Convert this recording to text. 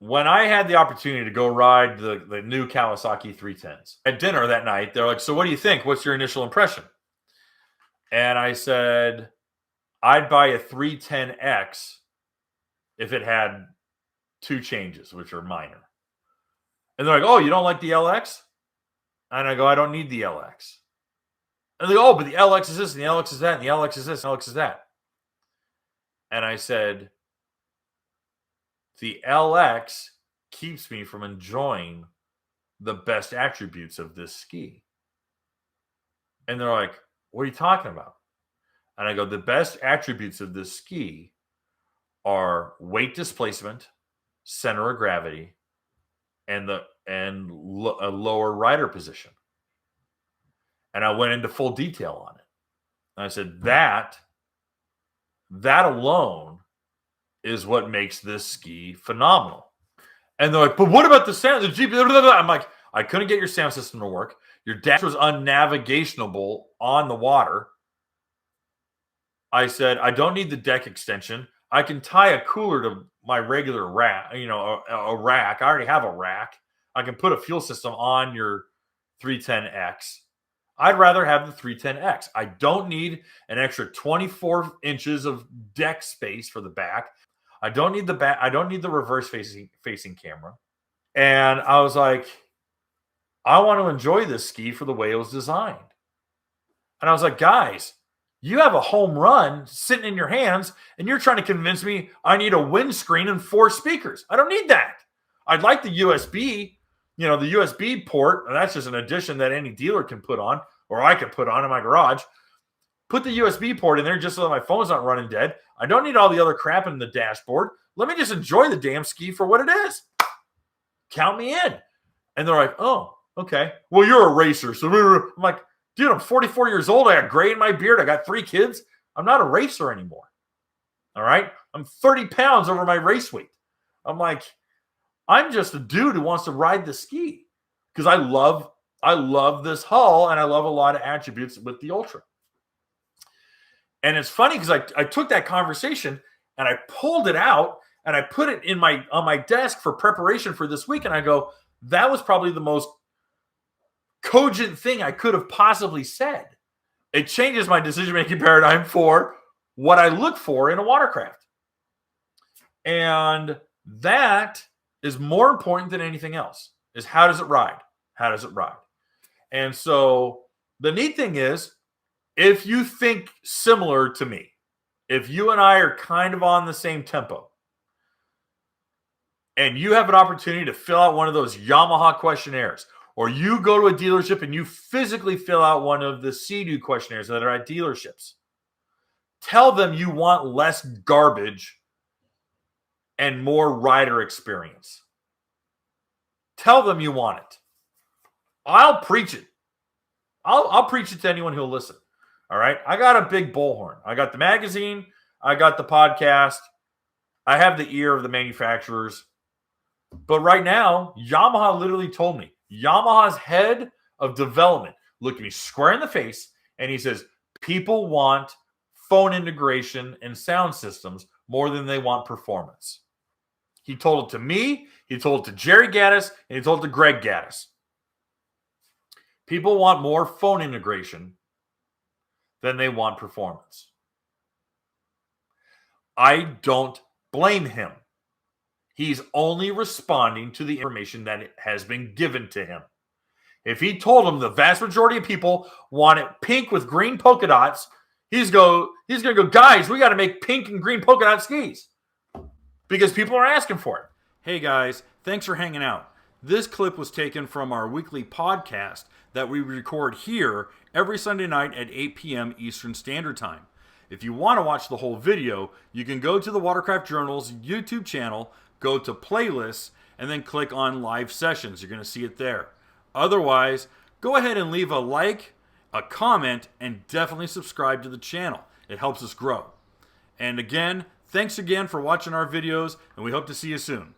when I had the opportunity to go ride the new Kawasaki 310s at dinner that night, they're like, "So what do you think? What's your initial impression?" And I said, "I'd buy a 310X if it had two changes, which are minor." And they're like, "Oh, you don't like the LX?" And I go, "I don't need the LX." And they go, "Oh, but the LX is this, and the LX is that, and the LX is this, and the LX is that." And I said, "The LX keeps me from enjoying the best attributes of this ski." And they're like, "What are you talking about?" And I go, "The best attributes of this ski are weight displacement, center of gravity, and a lower rider position." And I went into full detail on it. And I said, that alone is what makes this ski phenomenal. And they're like, "But what about the sound? The GPS?" I'm like, "I couldn't get your sound system to work. Your dash was unnavigationable on the water." I said, "I don't need the deck extension. I can tie a cooler to my regular rack, a rack. I already have a rack. I can put a fuel system on your 310X. I'd rather have the 310X. I don't need an extra 24 inches of deck space for the back. I don't need the back. I don't need the reverse facing camera." And I was like, "I want to enjoy this ski for the way it was designed." And I was like, "Guys, you have a home run sitting in your hands, and you're trying to convince me I need a windscreen and 4 speakers. I don't need that. I'd like the USB, the USB port. And that's just an addition that any dealer can put on, or I could put on in my garage. Put the USB port in there just so that my phone's not running dead. I don't need all the other crap in the dashboard. Let me just enjoy the damn ski for what it is. Count me in." And they're like, "Oh, okay. Well, you're a racer." So I'm like, "Dude, I'm 44 years old. I got gray in my beard. I got 3 kids. I'm not a racer anymore. All right? I'm 30 pounds over my race weight." I'm like, I'm just a dude who wants to ride the ski because I love this hull, and I love a lot of attributes with the Ultra. And it's funny because I took that conversation and I pulled it out and I put it on my desk for preparation for this week. And I go, that was probably the most cogent thing I could have possibly said. It changes my decision-making paradigm for what I look for in a watercraft. And that is more important than anything else, is how does it ride? How does it ride? And so the neat thing is, if you think similar to me, if you and I are kind of on the same tempo, and you have an opportunity to fill out one of those Yamaha questionnaires, or you go to a dealership and you physically fill out one of the Sea-Doo questionnaires that are at dealerships, tell them you want less garbage and more rider experience. Tell them you want it. I'll preach it. I'll preach it to anyone who'll listen. All right? I got a big bullhorn. I got the magazine. I got the podcast. I have the ear of the manufacturers. But right now, Yamaha literally told me, Yamaha's head of development looked me square in the face, and he says, people want phone integration and sound systems more than they want performance. He told it to me, he told it to Jerry Gaddis, and he told it to Greg Gaddis. People want more phone integration than they want performance. I don't blame him. He's only responding to the information that has been given to him. If he told him the vast majority of people want it pink with green polka dots, he's going to go, guys, we got to make pink and green polka dot skis because people are asking for it. Hey guys, thanks for hanging out. This clip was taken from our weekly podcast that we record here every Sunday night at 8 p.m. Eastern Standard Time. If you want to watch the whole video, you can go to the Watercraft Journal's YouTube channel, go to playlists, and then click on live sessions. You're going to see it there. Otherwise, go ahead and leave a like, a comment, and definitely subscribe to the channel. It helps us grow. And again, thanks again for watching our videos, and we hope to see you soon.